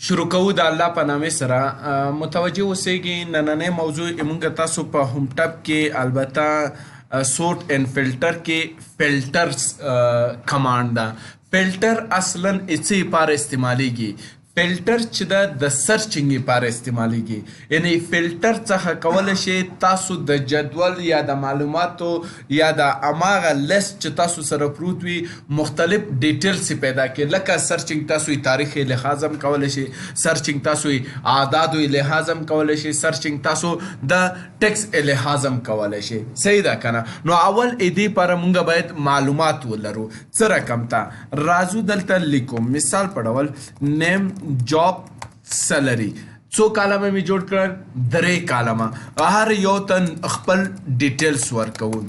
شروع کوو د الله په نامې سره متوجه اوسئ نننۍ موضوع موږ تاسو په هوم ټب کې البته سورت اینڈ فلټر کې فلټرز کمانډ ده. فلټر اصلا اڅه لپاره استعمالیږي؟ فلټر چې ده د سرچنګ لپاره استعمالیږي، یعنی فلټر څخه کولی شئ تاسو د جدول یا د معلوماتو یا د هماغه لیست چې تاسو سره پروت وي مختلف ډیټیلز پیدا کړئ. لکه سرچنګ تاسو تاریخ لحاظ هم کولی شئ، سرچنګ تاسو اعدادو لحاظ هم کولی شئ، سرچنګ تاسو د ټیکس لحاظ هم کولی شئ. صحیح ده که نه؟ نو اول دې لپاره موږ باید معلومات ولرو څه رقم ته. راځو دلته لیکو مثال په ډول نیم، جاب، سیلری. څو کالمه می جوړ کړل؟ 3 کالمه. هر یو تن خپل ډیټیلز ورکوو.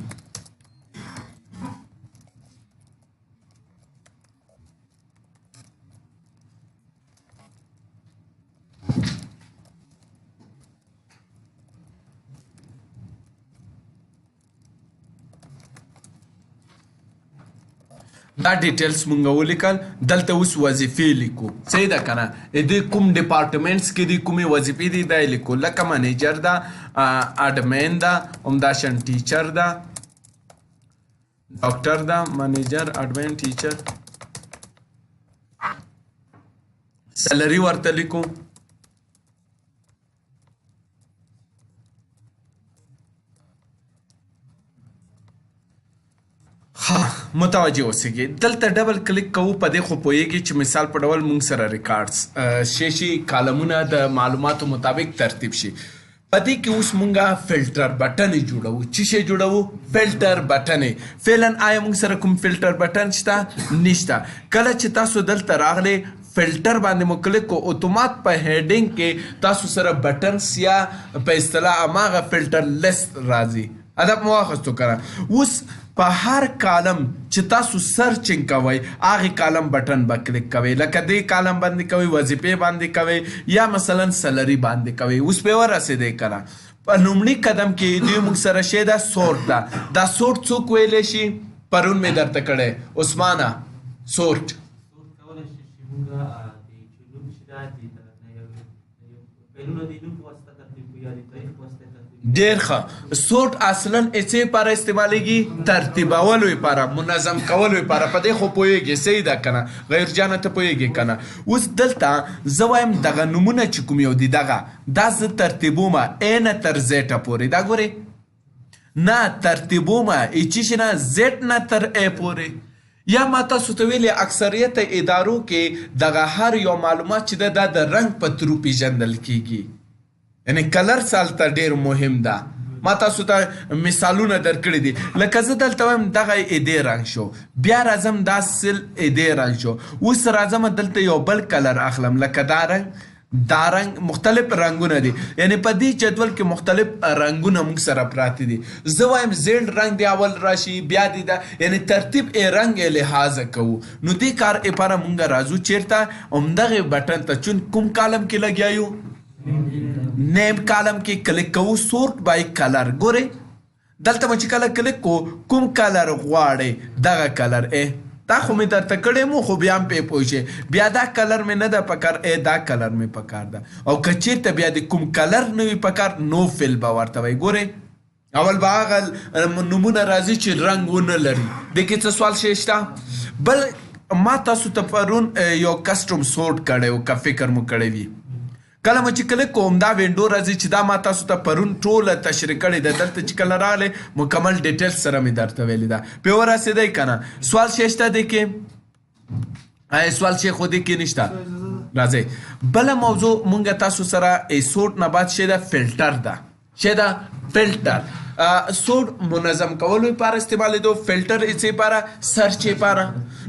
دا ډیټیلز مونږ ولیکل. دلته اوس وظیفې لیکو. صحیح ده که نه؟ د کوم ډپارټمنټس کې دي کومې وظیفې دي دا یې لیکو. لکه منیجر ده، اډمین ده، همداشان ټیچر ده، ډاکټر ده، منیجر، اډمین، ټیچر. سیلری ورته لیکو. متوجه اوسئ. دلته ډبل کلیک کوو. په دې خو پوهیږئ چې مثال په ډول موږ سره ریکارډز شي کالمونه د معلوماتو مطابق ترتیب شي. په دې کې اوس مونږه فلټر بټنې جوړوو. څه شی جوړوو؟ فلټر بټنې. فعلا آیا موږ سره کوم فلټر بټن شته؟ نشته. کله چې تاسو دلته راغلی فلټر باندې مو کلیک کو، اتومات په هیډینګ کې تاسو سره بټنز یا په اصطلاح هماغه فلټر لیست راځي. ادب مو واخیستو که نه؟ اوس په هر کالم چې تاسو سرچنګ کوئ هغې کالم بټن به کلیک کوئ. لکه دې کالم باندې کوئ، وظیفې باندې کوئ، یا مثلا سیلري باندې کوئ. اوس پې ورسېدی که نه؟ په لومړي قدم کې دوی موږ سره شی ده سورت ده. دا سورت څوک ویلی شي؟ پرون مې درته کړی عثمانه. سورت ډیر ښه. سورت اصلا اڅه لپاره استعمالیږي؟ ترتیبولو لپاره، منظم کولو لپاره. په دې خو پوهیږئ. صحیح ده که نه؟ غیر جانه ته پوهیږئ که نه؟ اوس دلته زه وایم دغه نومونه چې کوم یو دي دغه دا زه ترتیبوم ا نه تر زیټه پورې. دا ګورئ نه ترتیبوم هیڅ شي نه زیټ نه تر ا پورې. یا ما تاسو ته ویلي اکثریت ادارو کې دغه هر یو معلومات چې ده دا د رنګ په ترو پیژندل کیږي. یعنی کلر سالته ډیر مهم ده. ما تاسو ته مثالونه درکړي دي. لکه زه دلته وایم دغه ایدې رنګ شو، بیا راځم دا سل ایدې رنګ شو. اوس راځم دلته یو بل کلر اخلم لکه دا رنګ مختلف رنګونه دي. یعنی په دې جدول کې مختلف رنګونه موږ سره پراته دي. زه وایم زیړ رنګ دی اول راشي، بیا دی دا، یعنی ترتیب رنګ لحاظ کوو. نو دې کار لپاره موږ راځو چیرته؟ همدغه بټن ته. چون کوم کالم کې لګیا یو؟ نیم کالم کې کلیک کوو. سورت بای کلر. ګورئ دلته مو چې کله کلیک کو کوم کلر غواړئ دغه کلر دا خو مې درته کړی مو، خو بیا هم پې پوه شئ. بیا دا کلر مې نه ده پکار، دا کلر مې پکار ده. او که چېرته بیا د کوم کلر نه وي پکار نو فل به ورته وایي. ګورئ اول به هغه نومونه راځي چې رنګ ونه لري. دې کې څه سوال شی شته؟ بل ما تاسو ته پرون یو کسټم سورت کړی و که فکر مو کړی وي. کله مو چې کلیک کوم دا وینډو راځي چې دا ما تاسو ته پرون ټوله تشریح کړې ده. دلته چې کله راغلی مکمل ډیټیلز سره مې درته ویلې ده. پې ورسېدی که نه؟ سوال شی شته دې کې؟ سوال شی خو دې کې نشته. راځئ بله موضوع مونږ تاسو سره سورت نه بعد شی ده فلټر ده. شی ده فلټر. سورت منظم کولو لپاره استعمالیدو، فلټر هڅې لپاره، سرچ لپاره.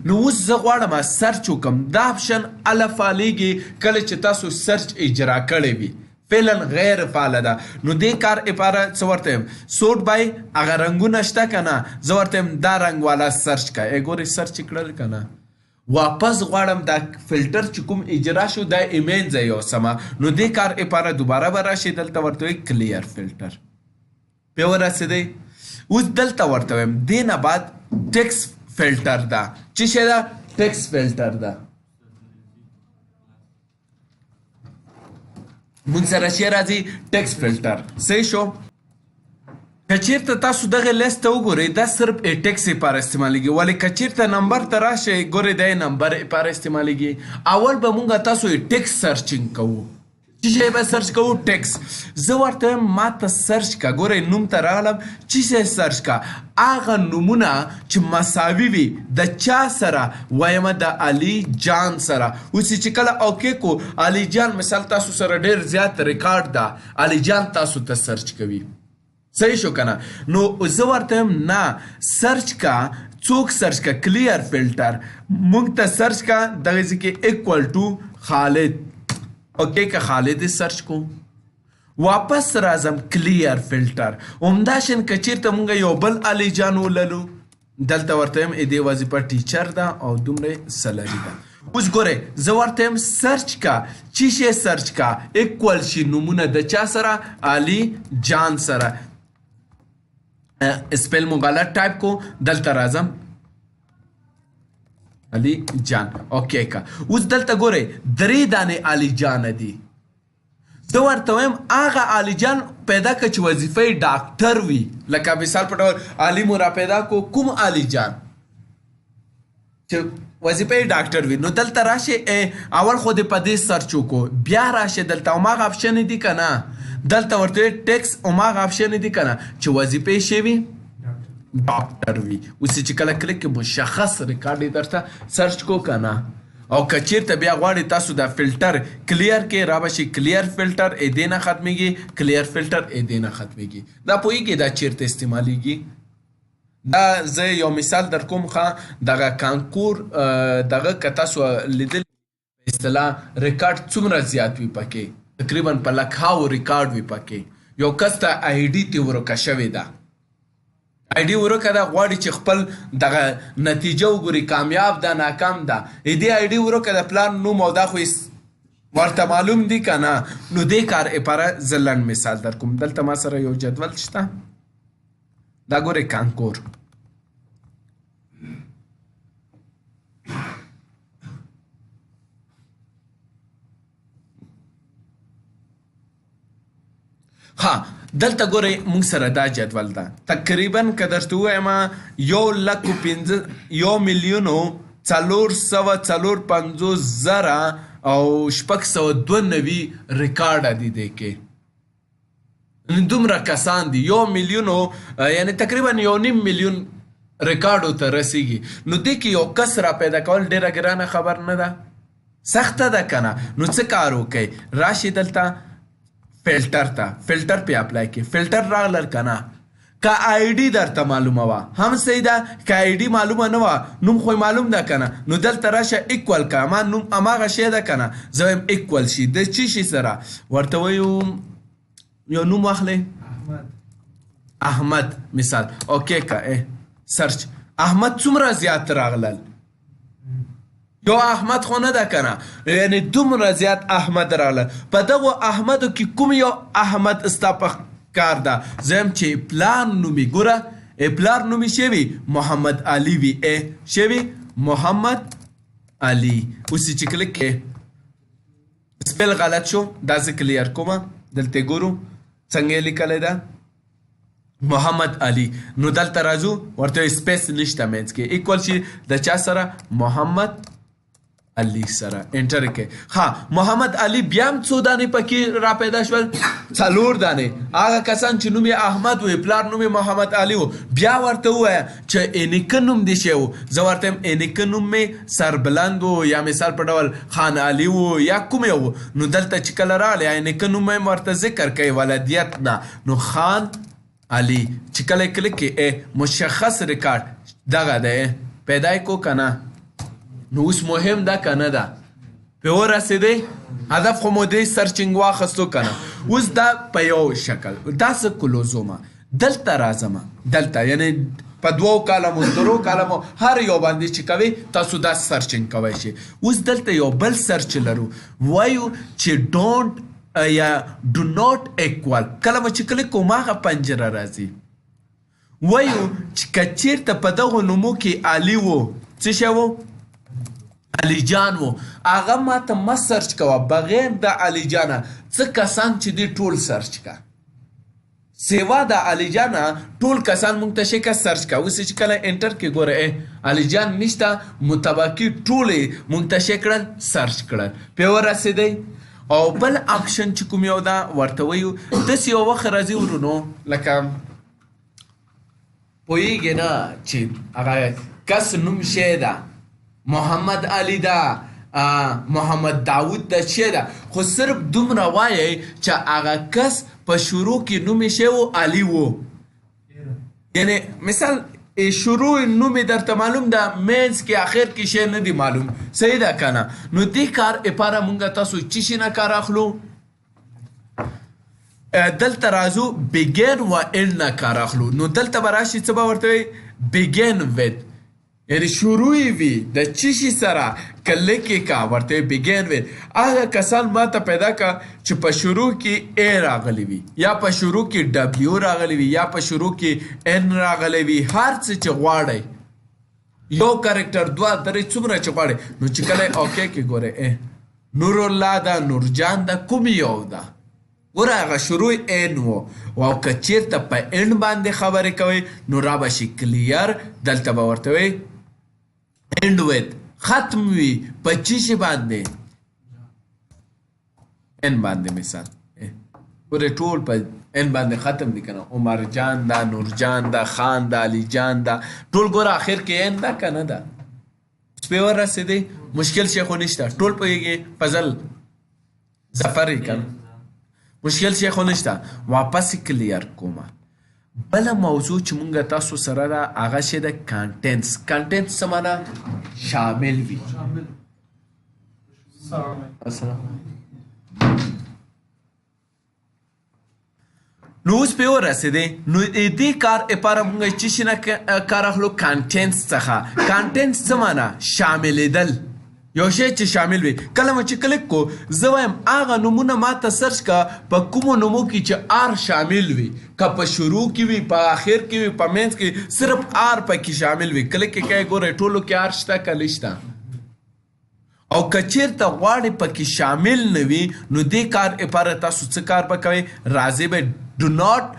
نو اوس زه غواړم سرچ وکم. دا اپشن الف فعالیږي کله چې تاسو سرچ اجرا کړی وي. فعلا غیر فعاله ده. نو دې کار لپاره څه ورته یم؟ سورت بای هغه رنګونه شته که نه؟ زه ورته یم دا رنګ والا سرچ کړه. ګورئ سرچ کړل که نه؟ واپس غواړم دا فلټر چې کوم اجرا شو دا ایمین ځای یوسمه. نو دې کار لپاره دوباره به راشي دلته ورته وایي کلیر فلټر. پې ورسېدی؟ اوس دلته ورته وایم دې نه بعد ټیکس فلټر ده. چی شی ده؟ ټیکس فلټر ده. مونږ سره چې راځي ټیکس فلټر. صحیح شو. که چیرته تاسو دغه لیست ته وګورئ دا صرف ټیکس لپاره استعمالیږي، ولې که چیرته نمبر ته راشئ ګورئ دا نمبر لپاره استعمالیږي. اول به مونږ تاسو ټیکس سرچینګ کوو. چې شی به سرچ کوو ټیکس. زه ورته وایم ما ته سرچ کا. ګورئ نوم ته راغلم چې شی سرچ کا هغه نومونه چې مساوي وي د چا سره وایم د علي جان سره. اوس چې کله اوکې کو علي جان مثال تاسو سره ډیر زیات ریکارډ ده علي جان تاسو ته سرچ کوي. صحیح شو کنه. نو زه ورته وایم نه سرچ کا څوک سرچ کا کلیر فلټر مونږ ته سرچ کا دغه ځکه ایکوال ټو خالد. اوکې که خالد سرچ کو واپس راځم کلیر فلټر همداشان که چیرته مونږ یو بل علي جان وللو دلته ورته وایم دې وظیفه ټیچر ده او دومره سلري ده. اوس ګورئ زه ورته وایم سرچ کا چې شی سرچ کا ایکوال شي نومونه د چا سره علي جان سره. سپیل مو غلط ټایپ کو دلته راځم علي جان. اوکې کا اوس دلته ګورئ 3 دانې علي جان دي. زه ورته وایم هغه علي جان پیدا که چې وظیفه یې ډاکټر وي لکه مثال په ډول علي مو را پیدا کو کوم علي جان چې وظیفه یې ډاکټر وي. نو دلته راشئ اول خو دې په دې سرچ وکړو بیا راشئ دلته هماغه آپشن دي که نه دلته ورته ټیکس هماغه آپشن دي که نه چې وظیفه یې شی وي ډاکټر وي. اوس چې کله کلیک کې مشخص ریکارډ یې درته سرچ کو که نه. او که چیرته بیا غواړئ تاسو دا فلټر کلیر کې را بشي کلیر فلټر دې نه ختمیږي کلیر فلټر دې نه ختمیږي. دا پوهیږئ دا چیرته استعمالیږي. دا زه یو مثال در کوم ښه دغه کانکور دغه که تاسو لیدل په اصطلاح ریکارډ څومره زیات وي پکې تقریبا په لکهاو ریکارډ وي پکې. یو کس ته آی ډي تې ورکه شوې ده آی ډي ورکه ده غواړي چې خپل دغه نتیجه وګوري کامیاب ده ناکام ده دې آی ډي ورکه ده پلان نوم او دا خو ورته معلوم دي که نه. نو دې کار لپاره زه لنډ مثال در کوم. دلته ما سره یو جدول شته دا ګورئ کانکور. ها دلته ګورئ مونږ سره دا جدول ده تقریبا که درته ووایم 1,450,000 او 692 ریکارډ دي دې کې دومره کسان دي 1 میلیون یعنی تقریبا 1.5 میلیون ریکارډو ته رسیږي. نو دې کې یو کس را پیدا کول ډیره ګرانه خبر نه ده سخته ده که نه. نو څه کار وکئ راشئ دلته فلټر ته فلټر پې اپلای کې فلټر راغلل که نه که آی ډي درته معلومه وه هم صحیح ده که آی ډي معلومه نه وه نوم خو معلوم ده که نه نو دلته راشه ایکوال که ما نوم هماغه شی ده که نه زه وایم ایکوال شي د چی شي سره ورته وایو یو نوم واخلئ احمد مثال. اوکې که سرچ احمد څومره زیات راغلل یو احمد خو نه ده که نه یعنی دومره زیات احمد راغله. په دغو احمدو کې کوم یو احمد ستا په کار ده زه یم چې پلار نومي ګوره پلار نومي شوي محمد علي وي شوي محمد علي. اوس چې کلیک کې سپیل غلط شو دا زه کلیر کومه دلته ګورو څنګه یې لیکلی ده محمد علي. نو دلته راځو ورته سپیس نشته منځ کې ایکوال شي د چا سره محمد علي سره انټر کې. ها محمد علي بیا هم څو دانې پکې را پیدا شول 4 دانې. هغه کسان چې نوم یې احمد و پلار نوم یې محمد علي و بیا ورته ووایه چې نیکه نوم دې شی و زه ورته یم نیکه نوم مې سربلند و یا مثال په ډول خان علي و یا کوم یو. نو دلته چې کله راغلی نیکه نوم مې ورته ذکر کوي ولدیت نه نو خان علي چې کله کلیک کې مشخص ریکارډ دغه دی پیدا کو که نه. نو اوس مهم ده که نه ده پې ورسېدی هدف خو مو دی سرچینګ واخیستو که نه. اوس دا په یو شکل دا زه کلوزومه دلته راځم دلته یعنی په 2 کالمو 3 کالمو هر یو باندې چې کوي تاسو دا سرچینګ کوی شي. اوس دلته یو بل سرچ لرو وایو چې ډونټ یا ډو ناٹ ایکوال کله به چې کلیک کوم هغه پنجره راځي وایو چې که چیرته په دغو نومو کې علي و څه شی و علي جان و هغه ماته مه سرچ کوه بغیر د علي جانه څه کسان چې دی ټول سرچ کا سیوا د علي جانه ټول کسان مونږ ته شي که سرچ کا اوس چې کله انټر کې ګوره علي جان نشته متباقي ټولې مونږ ته شي کړل سرچ کړل پې ورسېدی او بل آپشن چې کوم یو ده ورته وایو داسې یو وخت راځي ورونو لکه پوهېږې نه چې هغه کس نوم شی ده محمد علي ده محمد داود ده چی ده خو صرف دومره وایي چې هغه کس په شروع کې نوم شی و علي و یعنی مثال شروع نوم درته معلوم ده مینس کې آخر کې شی نه دی معلوم صحیح ده که نه نو دې کار لپاره مونږ تاسو چی شي نه کار اخلو دلته راځو بګین و اینډ نه کار اخلو نو دلته به راشي څه به ورته وایي بګین وید یعنی شروعی وی د چی شي سره کله کې کا ورته بګین وی هغه کسان ما ته پیدا کا چې په شروع کې ا راغلی وي یا په شروع کې ډبلیو راغلی وي یا په شروع کې ان راغلی وي هر څه چې غواړي یو کریکټر دوه درې څومره چې غواړي نو چې کله اوکې کې ګوره نور الله دا نورجان دا کوم یو ده ګوره هغه شروع ان و او که چیرته په ان باندې خبرې کوي نو را به شي کلیر دلته به ورته وي end with ختم وي په چی شي باندې ان باندې مثال ګوره ټول په ان باندې ختم دي کنه عمر جان دا نور جان دا خان دا علی جان دا ټول ګوره اخر کې ان دا کنه دا سپې ورسېدی مشکل شي خو نشته ټول پوهېږي فضل ظفر یې کنه مشکل شي خو نشته واپس کلیر کومه بله موضوع چې مونږ تاسو سره ده هغه شی ده کانټینټس کانټینټس څه معنا شامل وي نو اوس پې ورسېدی نو دې کار لپاره مونږ چې شي نه کار اخلو کانټینټس څخه کانټینټس څه معنا شاملېدل یو شی چې شامل وي کله مو چې کلیک کو زه وایم هغه نومونه ما ته سرچ کا په کومو نومو کې چې آر شامل وي که په شروع کې وي په آخر کې وي په منځ کې صرف آر پکې شامل وي کلیک کې کوئ ګورئ ټولو کې آر شته که نشته او که چیرته غواړې پکې شامل نه وي نو دې کار لپاره تاسو څه کار به کوئ راځئ به ډو ناٹ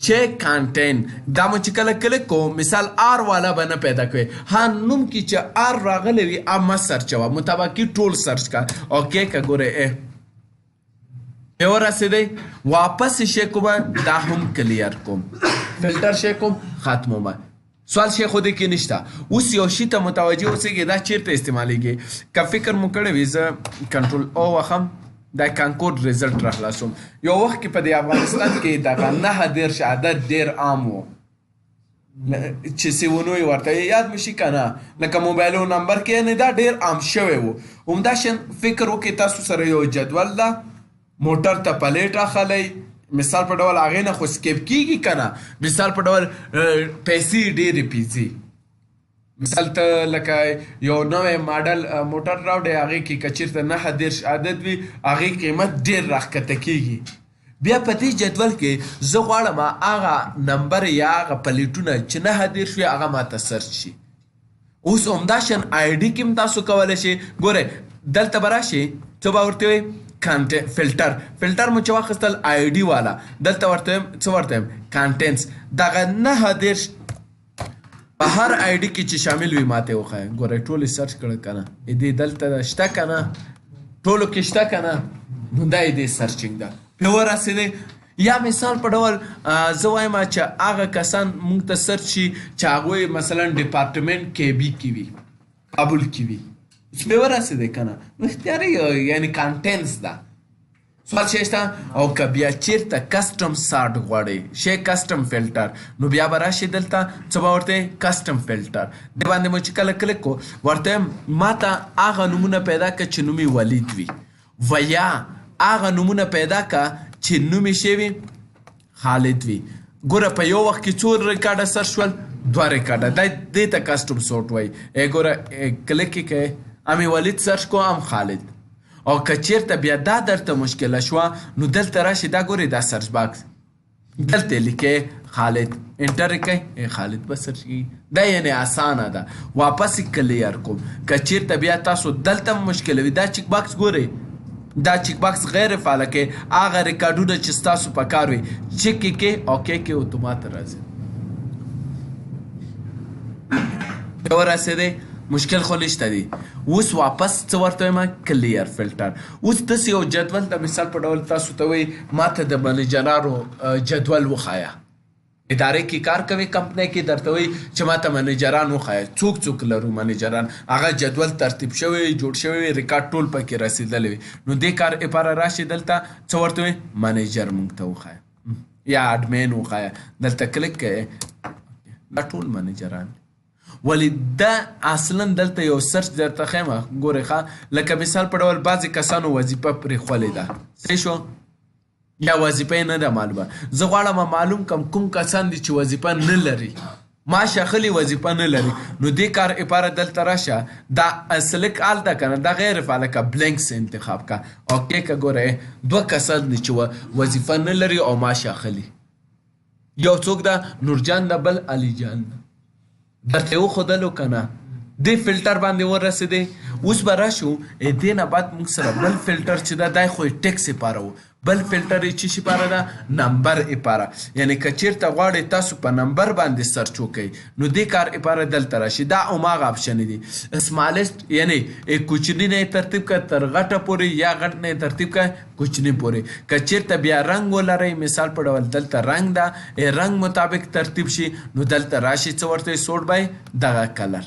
چیک کانټینټ دا مو چې کله کلیک کوو مثال آر والا به نه پیدا کوئ ها نوم کې چې آر راغلی وي اب مه سرچوه مطابقي ټول سرچ کا اوکې که ګورئ ورسېدی واپس شی کومه دا هم کلیر کوم فلټر شی کوم ختمومه سوال شی خو دې کې نشته اوس یو شي ته متوجه اوسېږئ دا چیرته استعمالیږي که فکر مو کړی وي زه کنټرول او وخم دا کانکوډ ریزلټ را خلاصوم یو وخت کې په دې افغانستان کې دغه 9 عدد ډېر عام و چې سیونوی ورته یاد مشي که نه لکه موبایلو نمبر کې یعنې دا ډېر عام شوی و همداشان فکر وکړئ تاسو سره یو جدول ده موټر ته پلیټ اخلی مثال په ډول هغې نه خو سکیپ کېږي که نه مثال په ډول پیسې ډېرې پیسې مثال ته لکه یو نوی ماډل موټر راوړی هغې کې که چېرته 9 عدد وي هغې قیمت ډېر راښکته کېږي بیا په دې جدول کې زه غواړم هغه نمبر یا هغه پلیټونه چې 9 وي هغه ماته سرچ شي اوس همداشان آی ډي کې هم تاسو کولی شئ ګورئ دلته به راشئ څه به ورته وایي فلټر مو چې واخیستل آی ډي والا دلته ورته وایم څه ورته وایم کانټینټس دغه 9 په هر آی ډي کې چې شامل وي ماته وښایه ګورئ ټولې سرچ کړه که نه دې دلته شته که نه ټولو کې شته که نه نو دا یې دې سرچینګ ده پې ورسېدی یا مثال په ډول زه وایم چې هغه کسان مونږ ته سرچ شي چې هغوی مثلا ډپارټمنټ کیبي کې وي کابل کې وي پې ورسېدی که نه نو اختیاري یعنې کانټینټس ده سوال شی شته او که بیا چیرته کسټم سارټ غواړئ شی کسټم فلټر نو بیا به راشي دلته څه به ورته کسټم فلټر دې باندې مو چې کله کلیک کو ورته ما ته هغه نومونه پیدا که چې نوم یې ولید وي و یا هغه نومونه پیدا که چې نوم یې شی وي خالد وي ګوره په یو وخت کې څو ریکارډه سرچ شول 2 ریکارډه دې ته کسټم سورټ وایي ګوره کلیک یې کوئ ام ولید سرچ کو ام خالد او که چیرته بیا دا درته مشکله شوه نو دلته راشي دا ګورئ دا سرچ باکس دلته لیکې خالد انټر کوي خالد به سرچ کیږي. دا یعنې اسانه ده. واپس یې کلیر کوم. که چېرته بیا تاسو دلته مشکل وي دا چیک باکس ګورئ دا چیک باکس غیر فعاله کې هغه ریکارډونه چې ستاسو په کار وي چیک کې اوکې کې اتومات راځي. ورسېدی مشکل خو نشته دی. اوس واپس څه ورته وایم کلیر فلټر. اوس داسې یو جدول د مثال په ډول تاسو ته وایي ما ته د منیجرانو جدول وښایه. ادارې کې کار کوي کمپنۍ کې درته وایي چې ما ته منیجران وښایه څوک څوک لرو منیجران هغه جدول ترتیب شوی جوړ شوی ریکارډ ټول پکې رسېدلی وي. نو دې کار لپاره راشي دلته څه ورته وایي منیجر موږ ته وښایه یا اډمین وښایه. دلته کلیک کوئ دا ټول منیجران ولی دا اصلا دلته یو سرچ درته ښیم ګورئ ښه لکه مثال په ډول بعضې کسانو وظیفه پرېښولې ده صحیح شو یا وظیفه نه ده معلومه. زه غواړم معلوم کم کوم کسان دي چې وظیفه نه لري معاش اخلي وظیفه نه لري. نو دې کار لپاره دلته راشه دا سلیک آل ده که نه دا غیر فعاله که بلینکس انتخاب که اوکې که ګورئ دوه کسان دي چې وظیفه نه لري او معاش اخلي. یو څوک ده نورجان ده بل علي جان ده درته یې وښودلو که نه دې فلټر باندې ورسېدی. اوس به راشو دې نه بعد موږ سره بل فلټر چې ده دا خو یې ټیکس لپاره و بل فلټر یې څه شي لپاره ده نمبر لپاره. یعنې که چېرته غواړئ تاسو په نمبر باندې سرچ وکئ نو دې کار لپاره دلته راشي. دا هماغه آپشن دي سمالسټ یعنې کوچني نه یې ترتیب کړه تر غټه پورې یا غټ نه یې ترتیب کړه کوچني پورې. که چېرته بیا رنګ ولرئ مثال په ډول دلته رنګ ده رنګ مطابق ترتیب شي نو دلته راشي څه ورته سورټ بای دغه کلر.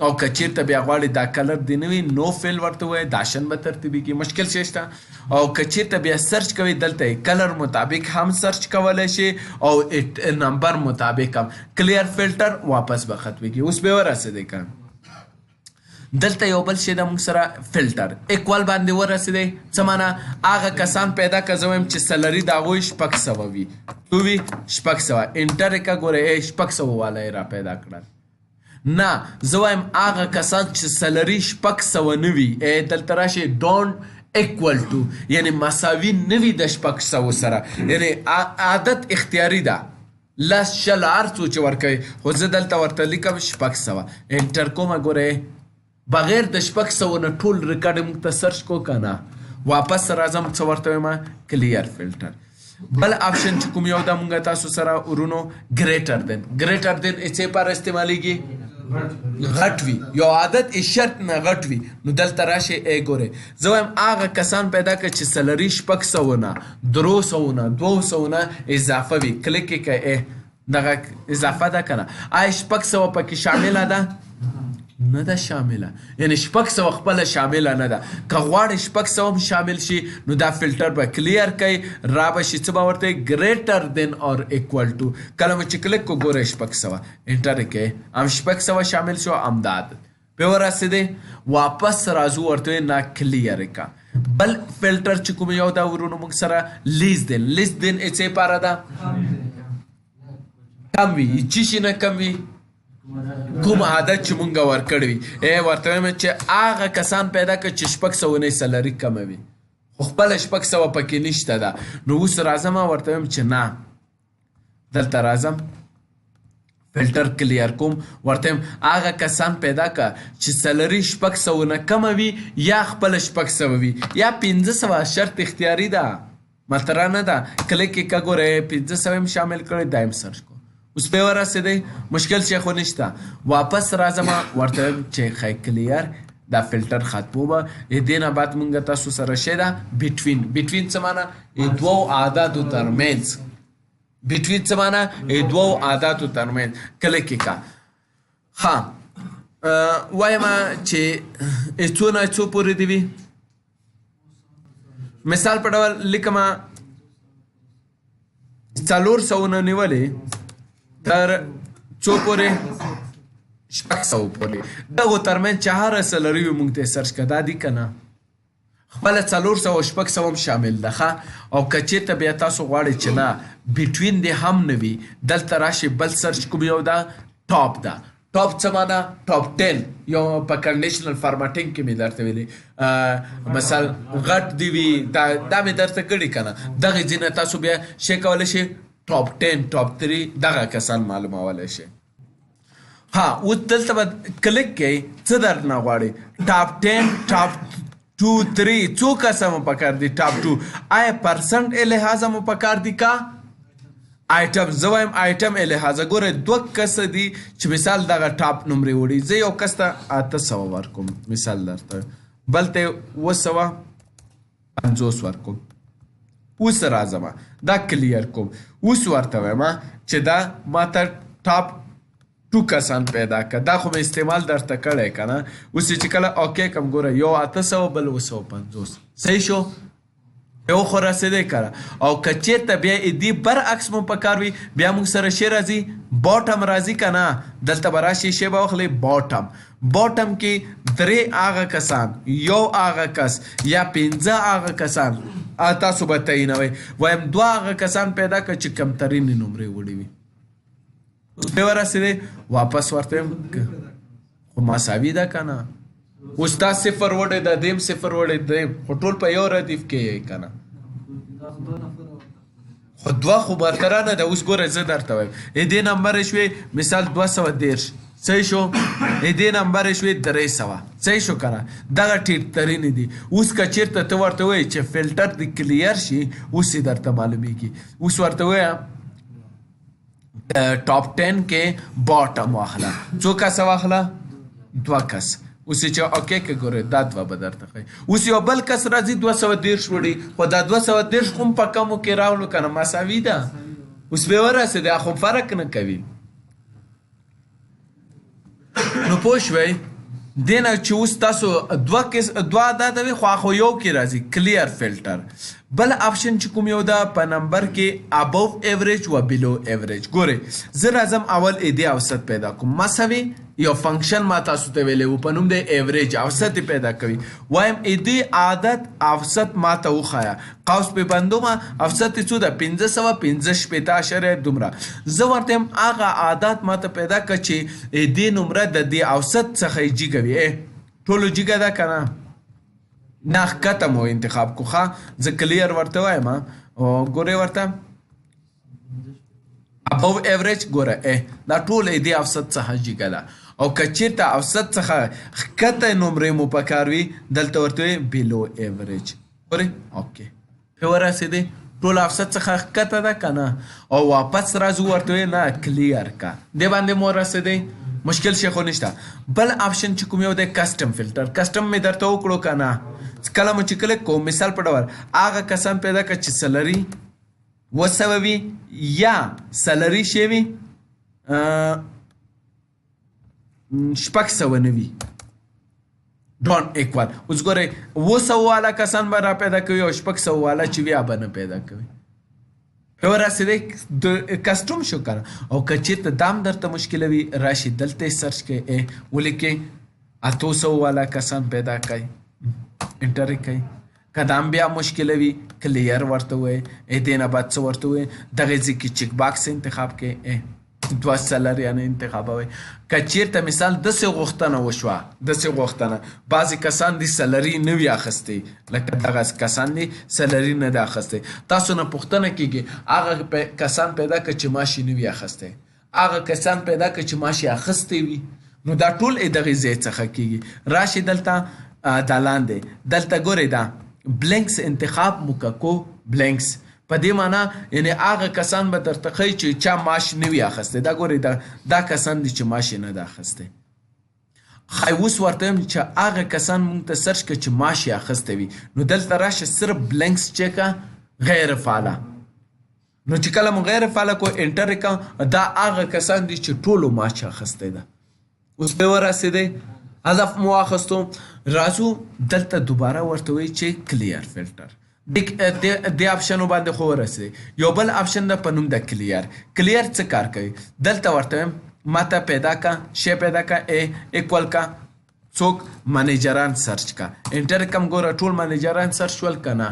او که چېرته بیا غواړئ دا کلر دی نه وي نو فیل ورته وایي دا شن به ترتیبېږي مشکل شی شته. او که چېرته بیا سرچ کوئ دلته کلر مطابق هم سرچ کولی شي او نمبر مطابق هم کلیر فلټر واپس به ختمېږي. اوس به ورسېدی که دلته یو بل شی د موږ سره فلټر اکول باندې ورسېدی څه معنا هغه کسان پیدا که زه وایم چې سلري د هغوی 600 وي څو وي 600 انټر یې که ګورئ 600 والا یې را پیدا کړل. نه زه وایم هغه کسان چې سلري 600 نه وي دلته راشي ډونټ اکول ټو یعنې مساوي نه وي د 600 سره یعنې عادت اختیاري ده لس شل هر څو چې ورکوي خو زه دلته ورته لیکم 600 انټر کومه ګورئ بغیر د 600 نه ټول ریکارډ موږ ته سرچ کو که نه واپس راځم څه ورته وایم کلیر فلټر. بل آپشن چې کوم یو ده مونږ تاسو سره ورونو ګریټر دین څه لپاره استعمالیږي غټ وي یو عادت یې شرط نه غټ وي نو دلته راشئ ګورئ زه وایم هغه کسان پیدا کړه چې سلري 600 نه 300 نه 200 نه اضافه وي کلیک یې کړئ دغه اضافه ده که نه آیا 600 پکې شامله ده نه ده شامله یعنی 600 خپله شامله نه ده. که غواړئ 600 هم شامل شي نو دا فلټر به کلیر کوي را به شي څه به ورته ګریټر دین اور اکول ټو کله مو چې کلیک کو ګورئ 600 انټر یې کوئ هم 600 شامل شو امداد پې ورسېدی واپس راځو ورته نه کلیر یې که. بل فلټر چې کوم یو دا ورونو موږ سره لیس دین څه لپاره ده کم وي چې شي نه کم وي کوم عادت چې مونږ ورکړی وي ورته وایم چې هغه کسان پیدا کړه چې 600 نه سلري کمه وي خو خپله 600 پکې نشته ده. نو اوس راځم ورته وایم چې نه دلته راځم فلټر کلیر کوم ورته وایم هغه کسان پیدا کړه چې سلري 600 نه کمه وي یا خپله 600 وي یا 500 شرط اختیاري ده مطرح نه ده کلیک یې که ګورئ 500 هم شامل کړئ دا هم سرچ کو اوس پې ورسېدی مشکل شی خو نشته. واپس راځم ورته چې ښی کلیر دا فلټر ختمومه دې نه بعد مونږ تاسو سره شی ده بټوین څه معنا دوو عاداتو ترمنځ بټوین څه معنا دوو عاداتو ترمنځ کلیک یې که ښه وایم چې څو نه څو پورې دې وي مثال په ډول لیکمه 400 نه نیولې تر څو پورې 600 پورې دغو ترمنځ چې هره سلري وي مونږ ته یې سرچ کړه دا دي که نه خپله 400 او 600 هم شامل ده ښه. او که چېرته بیا تاسو غواړئ چې نه بټوین دې هم نه وي دلته راشئ بل سرچ کوم یو ده ټاپ ده ټاپ څه معنا ټاپ 10 یو په کنډیشنل فارمټینګ کې مې درته ویلي مثال غټ دی وي دا مې درته کړي که نه دغې ځینې تاسو بیا شی کولی شئ ټاپ 10 ټاپ 3 دغه کسان معلومولی شي. ها اوس دلته به کلیک کوئ څه درنه غواړي ټاپ 10 ټاپ 2 3 څو کسه مو پکار دي ټاپ 2 آیا پرسنټ لحاظه مو پکار دي کا آیټم زه وایم آیټم لحاظه ګوره 2 کسه دي چې مثال دغه ټاپ نمرې وړي زه یو کس ته 800 ورکوم مثال درته بل ته 250 ورکوم اوس راځم دا کلیر کوم اوس ورته وایم چې دا ماته ټاپ 2 کسان پیدا که دا خو مې استعمال درته کړی که نه اوس چې کله اوکې کم ګوره یو 800 بل 250 صحیح شو یو خو رسېدی کړه او که چېرته بیا دې برعکس مو پکار وي بیا موږ سره شی راځي باټم راځي که نه دلته به راشي شی به واخلئ باټم کې 3 هغه کسان یو هغه کس یا 15 هغه کسان تاسو به تعینوئ وایم 2 هغه کسان پیدا کړه چې کمترینې نمرې وړي وي اوس بیا ورسېدی واپس ورته خو مساوي ده که نه اوس دا 0 وړی ده دیم 0 وړی دیم خو ټول په یو ردیف کې یې که نه خو 2 خو برقراره ده اوس ګوره زه درته وایم دې نمبر شوې مثال 210 صحیح شو دې نمبر شوې 300 صحیح شو که نه دغه ټیټترینې دي اوس که چېرته ته ورته وایې چې فلټر دې کلیر شي اوس یې درته معلومیږي اوس ورته وایم ټاپ 10 کې باټم واخله څو کسه واخله 2 کس اوس چې اوکې که ګورې دا 2 به درته ښایي اوس یو بل کس راځي 210 وړي خو دا 210 خو هم په کمو کې راوړو که نه مساوي ده اوس بیا ورسېدی خو فرق نه کوي نو پوه شوئ دې نه چې اوس تاسو 2 عدده وي خو یو کې راځي کلیر فلټر بل آپشن چې کوم یو ده په نمبر کې ابو ایوریج و بلو ایوریج ګورئ زه راځم اول دې اوسط پیدا کوم مساوي یو فنکشن ما تاسو ته ویلی و په نوم د ایوریج اوسط پیدا کوي وایم دې عادت اوسط ما ته وښایه قوس پې بندوم اوسط یې څو ده 515 دومره زه ورته یم هغه عادت ما ته پیدا کړه چې دې نمره د دې اوسط څخه یې جګه وي ټولو جګه ده که نه نه ښکته مو انتخاب کو ښه زه کلیر ورته وایم ګورئ ورته ابو ایوریج ګوره دا ټول دې اوسط څخه جګه ده او که چېرته اوسط څخه ښکته نمرې مو پکار وي دلته ورته وایي بلو ایوریج ګورئ اوکې پرې ورسېدی ټول اوسط څخه ښکته ده که نه او واپس راځو ورته وایي نه کلیر کا دې باندې مو رسېدی مشکل شی خو نشته بل آپشن چې کوم یو دی کسټم فلټر کسټم مې درته وکړو که نه کله مو چې کلیک کوم مثال په ډول هغه کسان پیدا کړه چې سلري 200 وي یا سلري شی وي 600 نه وي ډون ایکوال اوس ګورئ 200 والا کسان به را پیدا کوي او 600 والا چې وي به نه پیدا کوي په ورسېدی کسټوم شو که نه او که چېرته دا هم درته مشکله وي راشي دلته یې سرچ کوئ ولیکئ 800 والا کسان پیدا کوي انټر یې کوئ که دا هم بیا مشکله وي کلیر ورته وایي دې نه بعد څه ورته وایي دغې ځای کې چیک باکس انتخاب کوئ 2 سلریانه انتخابوئ که چېرته مثال داسې غوښتنه وشوه داسې غوښتنه بعضې کسان دي سلري نه وي اخیستی لکه دغه کسان دي سلري نه دی اخیستی تاسو نه پوښتنه کېږي هغه کسان پیدا کړه چې معاش یې نه وي اخیستی هغه کسان پیدا کړه چې معاش یې اخیستی وي نو دا ټول دغې ځای څخه کېږي راشي دلته دا لاندې دلته ګورئ دا بلینکس انتخاب مو بلینکس په دې معنا یعنی هغه کسان به درته ښایي چې چا معاش نه وي اخیستی دا ګورئ دا کسان دي چې معاش یې نه دی اخیستی ښایي اوس ورته یم چې هغه کسان مونږ ته سرچ کړه چې معاش یې اخیستی وي نو دلته راشه صرف بلینکس چیک غیر فعاله نو چې کله مو غیر فعاله کو انټر یې کړم دا هغه کسان دي چې ټولو معاش اخیستی ده اوس به ورسېدی هدف مو واخیستو راځو دلته دوباره ورته وایي چې کلیر فلټر دې آپشنو باندې خو ورسېدی یو بل آپشن ده په نوم د کلیر څه کار کوي دلته ورته وایم ما ته پیدا کا شی پیدا کا ایکوال کا څوک منیجران سرچ کا انټر کم ګوره ټول منیجران سرچ شول که نه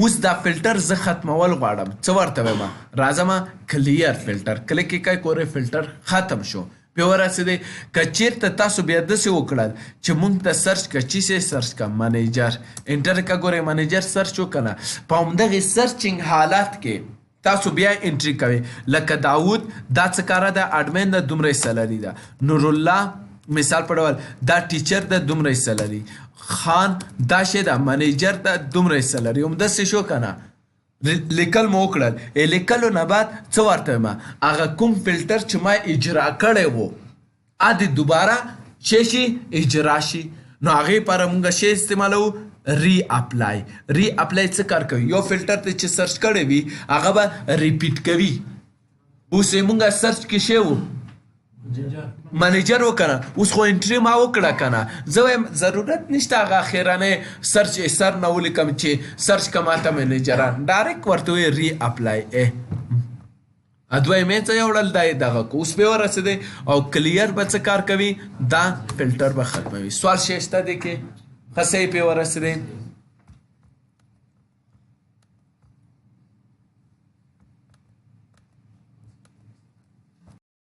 اوس دا فلټر زه ختمول غواړم څه ورته وایم راځم کلیر فلټر کلیک یې کوئ ګورئ فلټر ختم شو بیا ورسېدی که چېرته تاسو بیا داسې وکړل چې مونږ ته سرچ که چې څه سرچ که منیجر انټر که ګورئ منیجر سرچ وکړه په همدغې سرچینګ حالت کې تاسو بیا انټری کوئ لکه داود دا څه کاره ده اډمین د دومره سلري ده نورالله مثال په ډول دا ټیچر د دومره سلري خان دا شی ده منیجر د دومره سلري همداسې شو که نه لیکل مو وکړل لیکلو نه بعد څه ورته وایم هغه کوم فلټر چې ما اجرا کړی و ا د دوباره چې شي اجرا شي نو هغې لپاره مونږ شی استعمالوو ری اپلای څه کار کوي یو فلټر ته چې سرچ کړی وي هغه به ریپیټ کوي اوس یې مونږ سرچ کې شی و منیجر وکنه اوس خو انټری ما وکړه کنه زه وایم ضرورت نشته هغه اخرانه سرچ سر نه ولیکم چې سرچ کما ته منیجران ډایرکټ ورته وی ری اپلای دویمې څه یوړل دا یې دغه کو اوس پې ورسېدی او کلیر به څه کار کوي دا فلټر به ختموي سوال شی شته دی کې ښه صحیح پې ورسېدی